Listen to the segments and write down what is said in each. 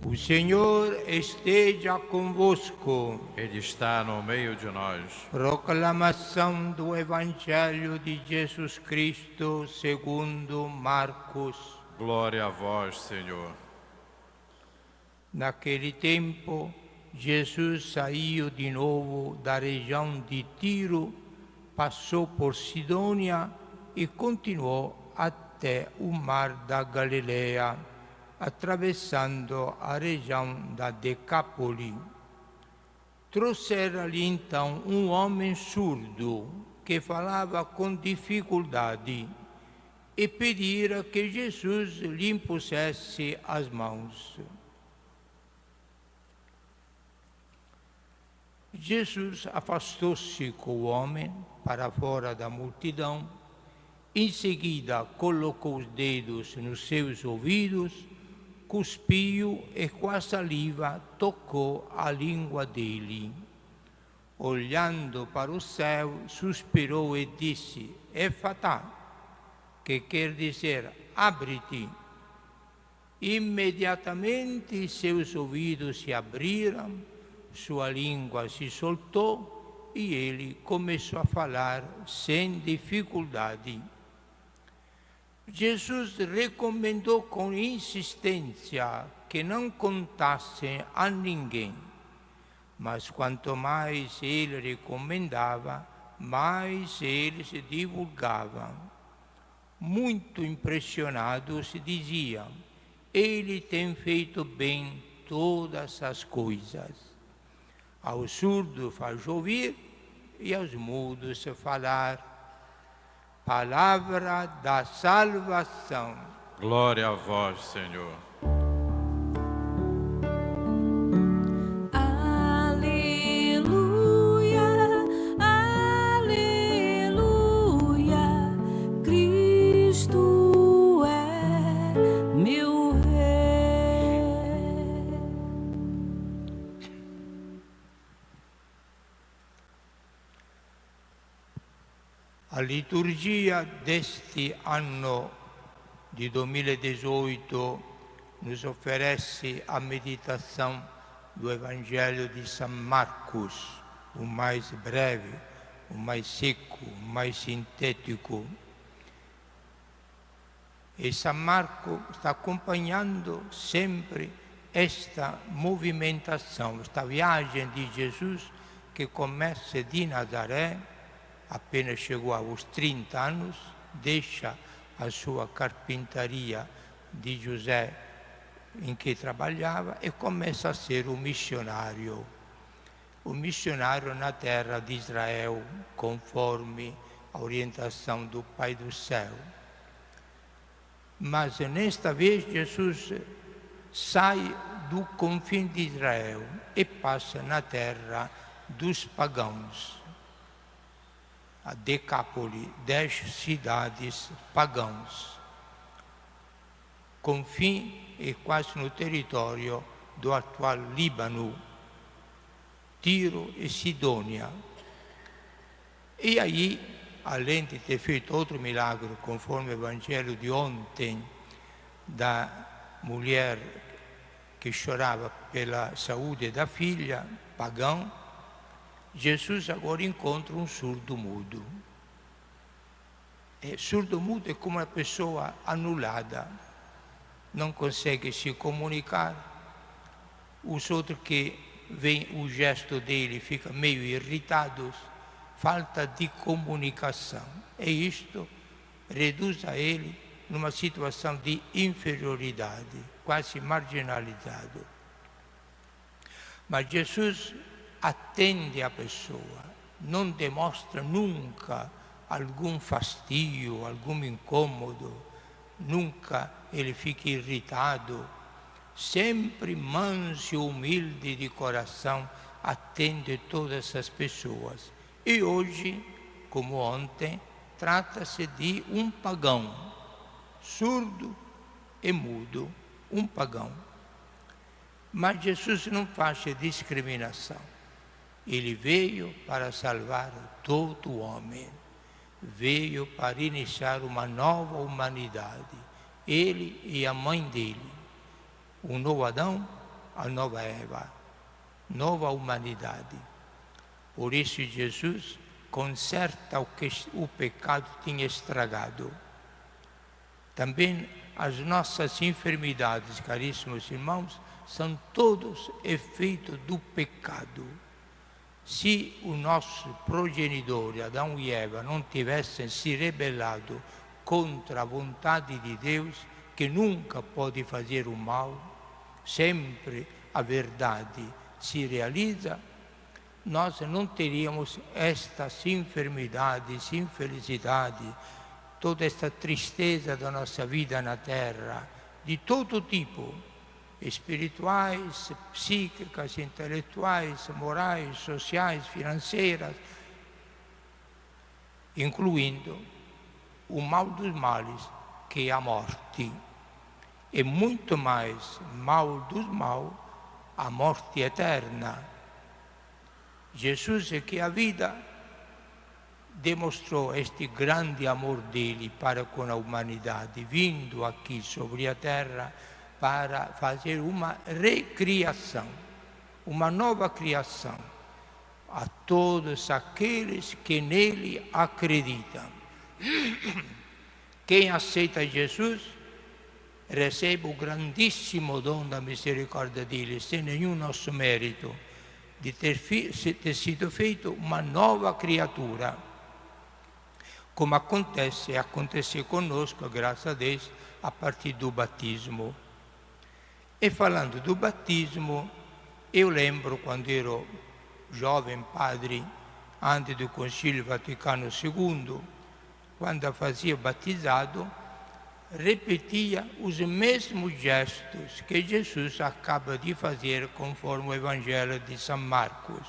O Senhor esteja convosco. Ele está no meio de nós. Proclamação do Evangelho de Jesus Cristo segundo Marcos. Glória a vós, Senhor. Naquele tempo, Jesus saiu de novo da região de Tiro, passou por Sidônia e continuou até o mar da Galileia, atravessando a região da Decápoli. Trouxeram-lhe então um homem surdo que falava com dificuldade e pediram que Jesus lhe impusesse as mãos. Jesus afastou-se com o homem para fora da multidão. Em seguida, colocou os dedos nos seus ouvidos, cuspiu e com a saliva tocou a língua dele. Olhando para o céu, suspirou e disse: Efatá, que quer dizer, abre-te. Imediatamente seus ouvidos se abriram, sua língua se soltou e ele começou a falar sem dificuldade. Jesus recomendou com insistência que não contassem a ninguém, mas quanto mais ele recomendava, mais eles divulgavam. Muito impressionados diziam: ele tem feito bem todas as coisas. Aos surdos faz ouvir e aos mudos falar. Palavra da salvação. Glória a vós, Senhor. Aleluia, aleluia, Cristo é meu Rei. A liturgia deste ano de 2018 nos oferece a meditação do Evangelho de São Marcos, o mais breve, o mais seco, o mais sintético. E São Marcos está acompanhando sempre esta movimentação, esta viagem de Jesus que começa de Nazaré. Apenas chegou aos 30 anos, deixa a sua carpintaria de José em que trabalhava e começa a ser um missionário. O missionário na terra de Israel, conforme a orientação do Pai do Céu. Mas nesta vez Jesus sai do confim de Israel e passa na terra dos pagãos. A Decápoli, 10 cidades pagãs, confim e quase no território do atual Líbano, Tiro e Sidônia. E aí, além de ter feito outro milagre, conforme o Evangelho de ontem, da mulher que chorava pela saúde da filha, pagã, Jesus agora encontra um surdo-mudo. Surdo-mudo é como uma pessoa anulada, não consegue se comunicar. Os outros que veem o gesto dele ficam meio irritados, falta de comunicação. E isto reduz a ele numa situação de inferioridade, quase marginalizado. Mas Jesus atende a pessoa, não demonstra nunca algum fastio, algum incômodo, nunca ele fica irritado, sempre manso e humilde de coração, atende todas as pessoas. E hoje, como ontem, trata-se de um pagão, surdo e mudo, um pagão. Mas Jesus não faz discriminação. Ele veio para salvar todo homem, veio para iniciar uma nova humanidade, ele e a mãe dele, um novo Adão a nova Eva, nova humanidade. Por isso Jesus conserta o que o pecado tinha estragado. Também as nossas enfermidades, caríssimos irmãos, são todos efeito do pecado. Se o nosso progenitor, Adão e Eva, não tivessem se rebelado contra a vontade de Deus, que nunca pode fazer o mal, sempre a verdade se realiza, nós não teríamos estas enfermidades, infelicidade, toda esta tristeza da nossa vida na terra, de todo tipo, espirituais, psíquicas, intelectuais, morais, sociais, financeiras, incluindo o mal dos males, que é a morte. E muito mais mal dos mal, a morte eterna. Jesus é que a vida demonstrou este grande amor dele para com a humanidade, vindo aqui sobre a terra para fazer uma recriação, uma nova criação a todos aqueles que nele acreditam. Quem aceita Jesus recebe o grandíssimo dom da misericórdia dele, sem nenhum nosso mérito, de ter sido feito uma nova criatura, como acontece conosco, graças a Deus, a partir do batismo. E falando do batismo, eu lembro quando ero jovem padre, antes do Concílio Vaticano II, quando fazia batizado, repetia os mesmos gestos que Jesus acaba de fazer conforme o Evangelho de São Marcos.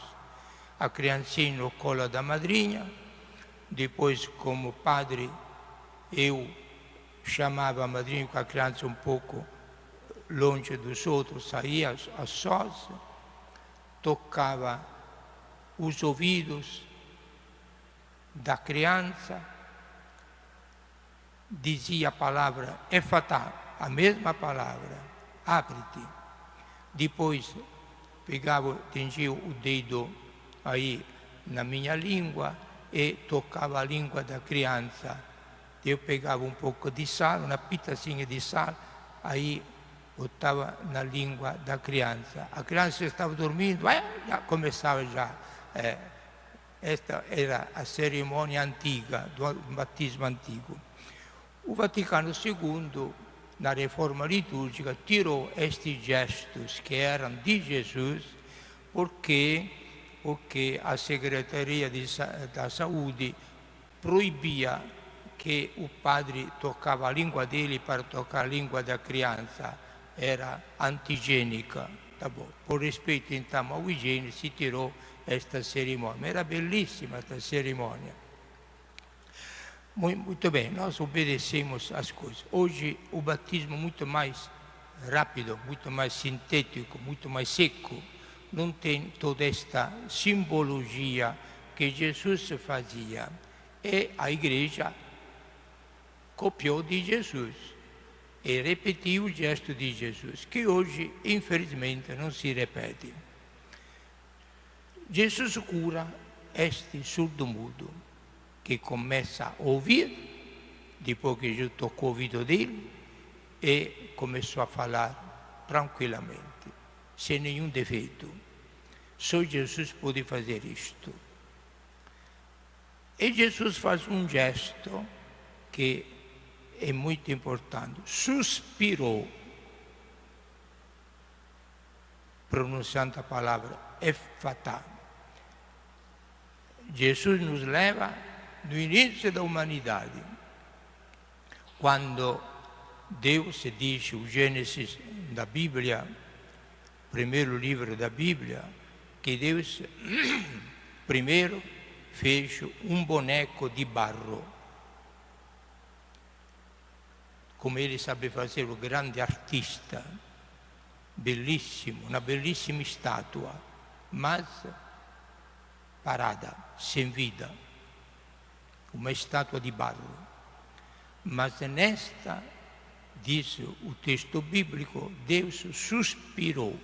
A criancinha no colo da madrinha, depois como padre eu chamava a madrinha com a criança um pouco longe dos outros, saía a sós, tocava os ouvidos da criança, dizia a palavra Efatá, a mesma palavra, abre-te. Depois pegava, tingia o dedo aí na minha língua e tocava a língua da criança. Eu pegava um pouco de sal, uma pitazinha de sal, aí botava na língua da criança. A criança estava dormindo, já começava já. Esta era a cerimônia antiga, do batismo antigo. O Vaticano II, na reforma litúrgica, tirou estes gestos que eram de Jesus, porque a Secretaria da Saúde proibia que o padre tocava a língua dele para tocar a língua da criança. Era antigênica. Tá bom. Por respeito então ao higiene, se tirou esta cerimônia. Era belíssima esta cerimônia. Muito bem, nós obedecemos as coisas. Hoje o batismo é muito mais rápido, muito mais sintético, muito mais seco. Não tem toda esta simbologia que Jesus fazia. E a igreja copiou de Jesus e repetiu o gesto de Jesus, que hoje, infelizmente, não se repete. Jesus cura este surdo-mudo, que começa a ouvir, depois que Jesus tocou o ouvido dele, e começou a falar tranquilamente, sem nenhum defeito. Só Jesus pode fazer isto. E Jesus faz um gesto que é muito importante. Suspirou, pronunciando a palavra Efatá. Jesus nos leva no início da humanidade, quando Deus diz, o Gênesis da Bíblia, primeiro livro da Bíblia, que Deus primeiro fez um boneco de barro, como ele sabe fazer, o grande artista, belíssimo, uma belíssima estátua, mas parada, sem vida, uma estátua de barro. Mas nesta, diz o texto bíblico, Deus suspirou,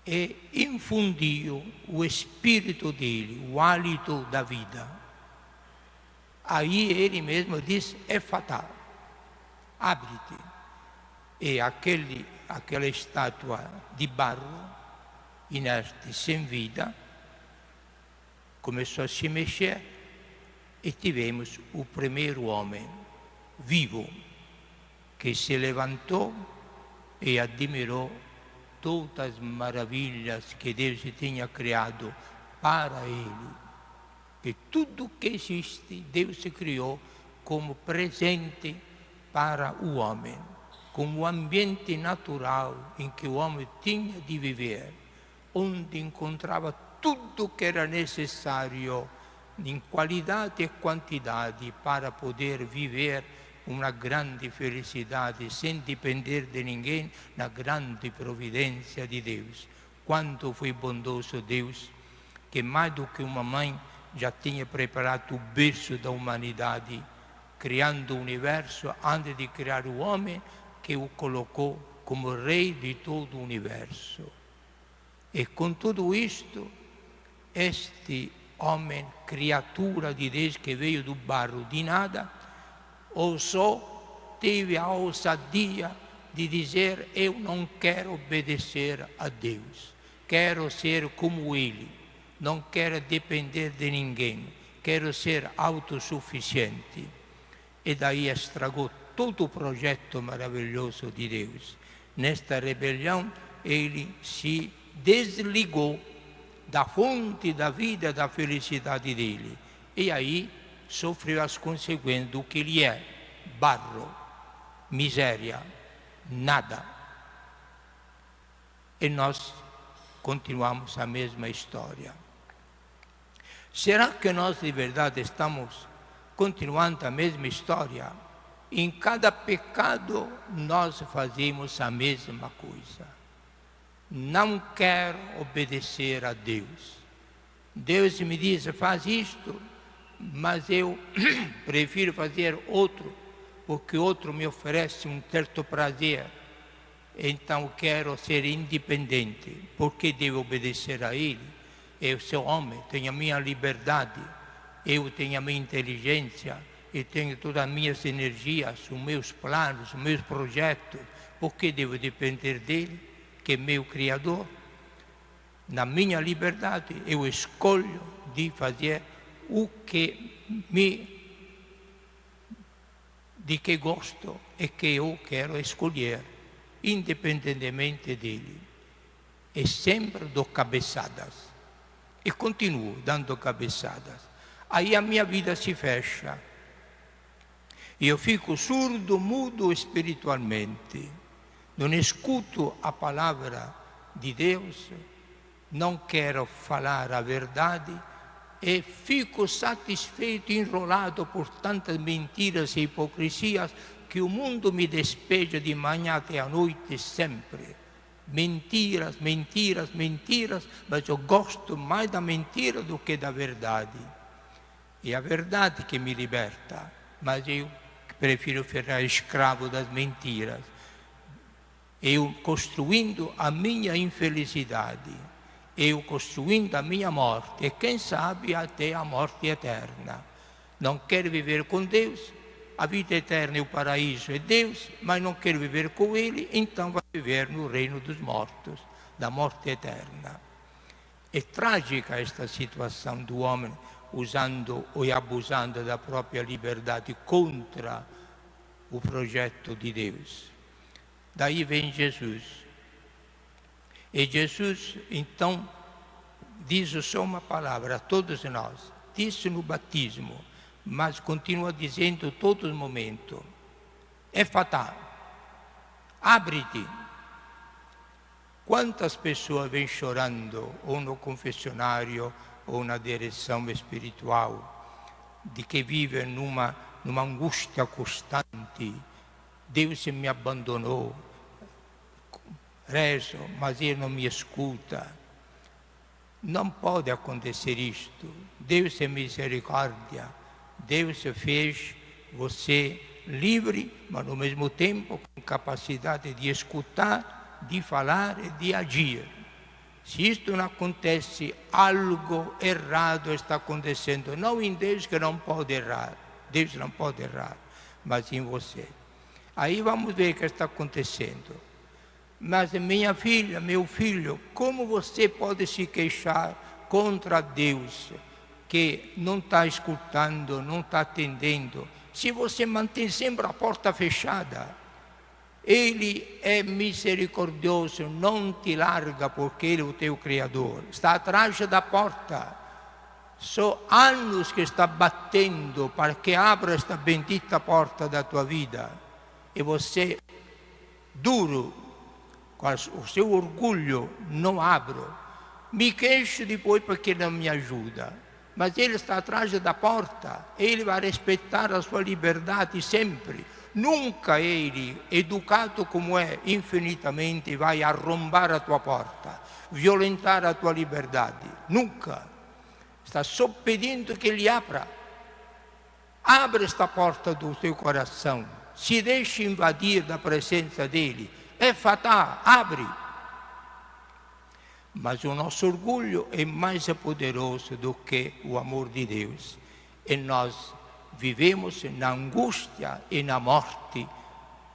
e infundiu o espírito dele, o hálito da vida. Aí ele mesmo diz, é fatal, abre-te. E aquela estátua de barro, inerte, sem vida, começou a se mexer e tivemos o primeiro homem vivo que se levantou e admirou todas as maravilhas que Deus tinha criado para ele. E tudo que existe, Deus se criou como presente para o homem, como o ambiente natural em que o homem tinha de viver, onde encontrava tudo que era necessário em qualidade e quantidade para poder viver uma grande felicidade sem depender de ninguém, na grande providência de Deus. Quanto foi bondoso Deus, que mais do que uma mãe já tinha preparado o berço da humanidade, criando o universo antes de criar o homem, que o colocou como rei de todo o universo. E com tudo isto, este homem, criatura de Deus que veio do barro de nada, teve a ousadia de dizer: eu não quero obedecer a Deus, quero ser como Ele, não quero depender de ninguém, quero ser autossuficiente. E daí estragou todo o projeto maravilhoso de Deus. Nesta rebelião, ele se desligou da fonte da vida, da felicidade dele. E aí sofreu as consequências do que ele é: barro, miséria, nada. E nós continuamos a mesma história. Será que nós de verdade estamos continuando a mesma história? Em cada pecado nós fazemos a mesma coisa. Não quero obedecer a Deus. Deus me diz: faz isto, mas eu prefiro fazer outro, porque outro me oferece um certo prazer. Então quero ser independente. Por que devo obedecer a Ele? Eu sou homem, tenho a minha liberdade, eu tenho a minha inteligência, eu tenho todas as minhas energias, os meus planos, os meus projetos. Por que devo depender dele, que é meu Criador? Na minha liberdade, eu escolho de fazer o que de que gosto e que eu quero escolher, independentemente dele. E sempre dou cabeçadas. E continuo dando cabeçadas. Aí a minha vida se fecha. E eu fico surdo, mudo espiritualmente. Não escuto a palavra de Deus, não quero falar a verdade e fico satisfeito, enrolado por tantas mentiras e hipocrisias que o mundo me despeja de manhã até à noite sempre. Mentiras, mentiras, mentiras, mas eu gosto mais da mentira do que da verdade. É a verdade que me liberta, mas eu prefiro ficar escravo das mentiras. Eu construindo a minha infelicidade, eu construindo a minha morte, e quem sabe até a morte eterna. Não quero viver com Deus, a vida eterna e o paraíso é Deus, mas não quero viver com Ele, então vai viver no reino dos mortos, da morte eterna. É trágica esta situação do homem usando e abusando da própria liberdade contra o projeto de Deus. Daí vem Jesus. E Jesus, então, diz só uma palavra a todos nós. Disse no batismo, mas continua dizendo todo o momento: é fatal, abre-te. Quantas pessoas vêm chorando, ou no confessionário, ou na direção espiritual, de que vivem numa angústia constante. Deus me abandonou, rezo, mas Ele não me escuta. Não pode acontecer isto. Deus é misericórdia. Deus fez você livre, mas ao mesmo tempo com capacidade de escutar, de falar e de agir. Se isto não acontece, algo errado está acontecendo. Não em Deus, que não pode errar. Deus não pode errar, mas em você. Aí vamos ver o que está acontecendo. Mas minha filha, meu filho, como você pode se queixar contra Deus, que não está escutando, não está atendendo, se você mantém sempre a porta fechada? Ele é misericordioso, não te larga porque Ele é o teu Criador. Está atrás da porta. São anos que está batendo para que abra esta bendita porta da tua vida. E você, duro, com o seu orgulho, não abre. Me queixo depois porque não me ajuda. Mas Ele está atrás da porta. Ele vai respeitar a sua liberdade sempre. Nunca Ele, educado como é, infinitamente vai arrombar a tua porta, violentar a tua liberdade. Nunca. Está só pedindo que Ele abra. Abre esta porta do teu coração. Se deixe invadir da presença dEle. É fatal, abre. Mas o nosso orgulho é mais poderoso do que o amor de Deus. E nós vivemos na angústia e na morte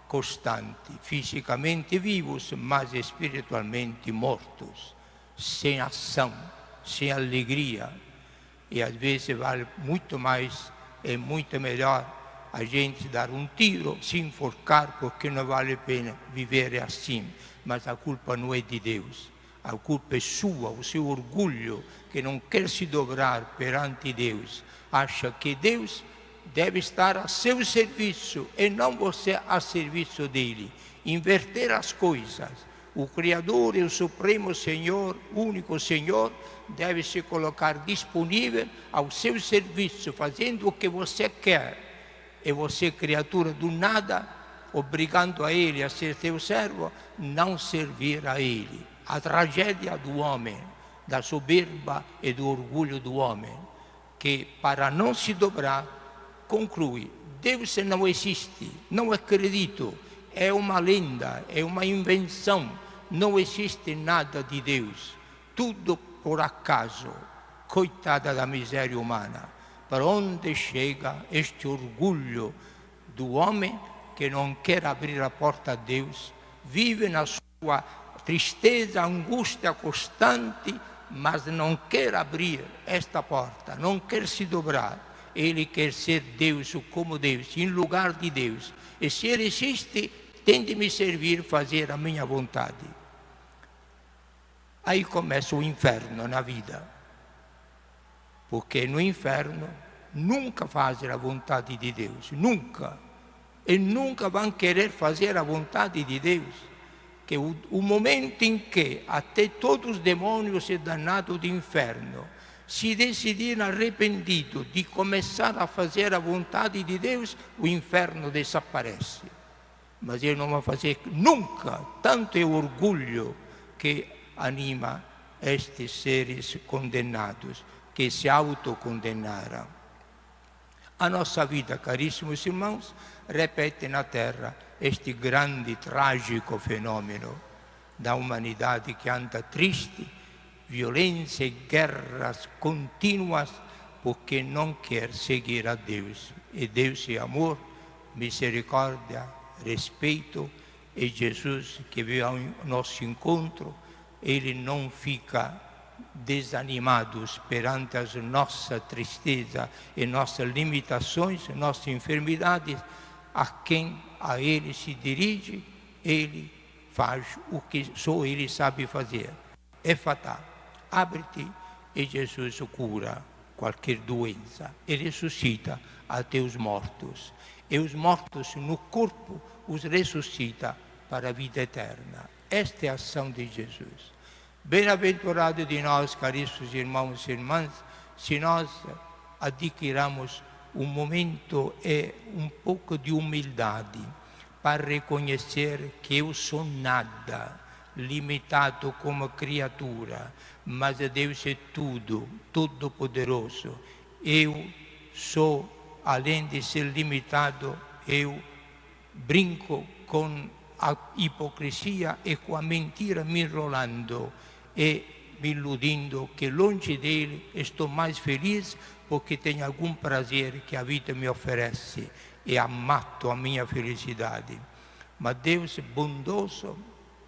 constante, fisicamente vivos, mas espiritualmente mortos, sem ação, sem alegria. E às vezes vale muito mais, é muito melhor a gente dar um tiro, se enforcar, porque não vale a pena viver assim. Mas a culpa não é de Deus, a culpa é sua, o seu orgulho, que não quer se dobrar perante Deus, acha que Deus deve estar a seu serviço e não você a serviço dele. Inverter as coisas. O Criador e o Supremo Senhor, único Senhor, deve se colocar disponível ao seu serviço, fazendo o que você quer. E você, criatura do nada, obrigando a Ele a ser teu servo, não servir a Ele. A tragédia do homem, da soberba e do orgulho do homem, que para não se dobrar, conclui: Deus não existe, não acredito, é uma lenda, é uma invenção, não existe nada de Deus, tudo por acaso. Coitada da miséria humana, para onde chega este orgulho do homem que não quer abrir a porta a Deus, vive na sua tristeza, angústia constante, mas não quer abrir esta porta, não quer se dobrar. Ele quer ser Deus como Deus, em lugar de Deus. E se Ele existe, tem de me servir, fazer a minha vontade. Aí começa o inferno na vida. Porque no inferno nunca fazem a vontade de Deus, nunca. E nunca vão querer fazer a vontade de Deus. Que o momento em que até todos os demônios e danados do inferno se decidirem arrependidos de começar a fazer a vontade de Deus, o inferno desaparece. Mas ele não vai fazer nunca. Tanto é o orgulho que anima estes seres condenados, que se autocondenaram. A nossa vida, caríssimos irmãos, repete na Terra este grande, trágico fenômeno da humanidade que anda triste, violência e guerras contínuas, porque não quer seguir a Deus. E Deus é amor, misericórdia, respeito, e Jesus que veio ao nosso encontro, Ele não fica desanimado perante a nossa tristeza e nossas limitações, nossas enfermidades. A quem a Ele se dirige, Ele faz o que só Ele sabe fazer. É fatal. Abre-te e Jesus cura qualquer doença e ressuscita até os mortos. E os mortos no corpo os ressuscita para a vida eterna. Esta é a ação de Jesus. Bem-aventurado de nós, caríssimos irmãos e irmãs, se nós adquirirmos um momento e um pouco de humildade para reconhecer que eu sou nada, limitado como criatura, mas Deus é tudo, todo-poderoso. Eu sou, além de ser limitado, eu brinco com a hipocrisia e com a mentira me enrolando. E me iludindo que longe dele estou mais feliz porque tenho algum prazer que a vida me oferece e amato a minha felicidade. Mas Deus é bondoso,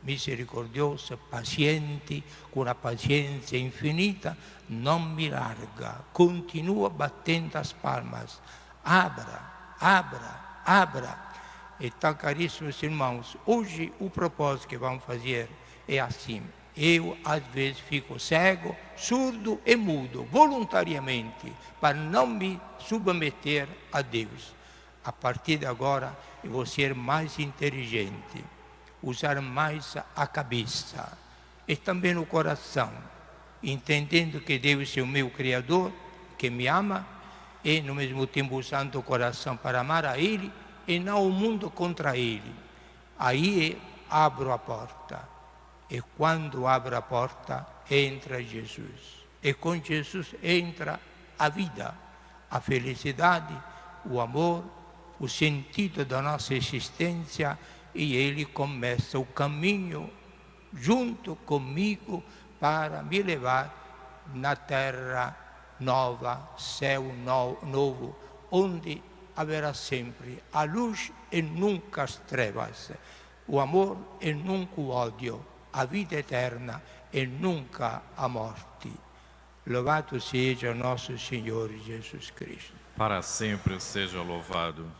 misericordioso, paciente, com a paciência infinita, não me larga, continua batendo as palmas. Abra, abra, abra. Então, caríssimos irmãos, hoje o propósito que vamos fazer é assim. Eu, às vezes, fico cego, surdo e mudo, voluntariamente, para não me submeter a Deus. A partir de agora, eu vou ser mais inteligente, usar mais a cabeça e também o coração, entendendo que Deus é o meu Criador, que me ama, e, no mesmo tempo, usando o coração para amar a Ele e não o mundo contra Ele. Aí abro a porta. E quando abro a porta, entra Jesus. E com Jesus entra a vida, a felicidade, o amor, o sentido da nossa existência, e Ele começa o caminho junto comigo para me levar na terra nova, céu novo, onde haverá sempre a luz e nunca as trevas, o amor e nunca o ódio, a vida eterna e nunca a morte. Louvado seja nosso Senhor Jesus Cristo. Para sempre seja louvado.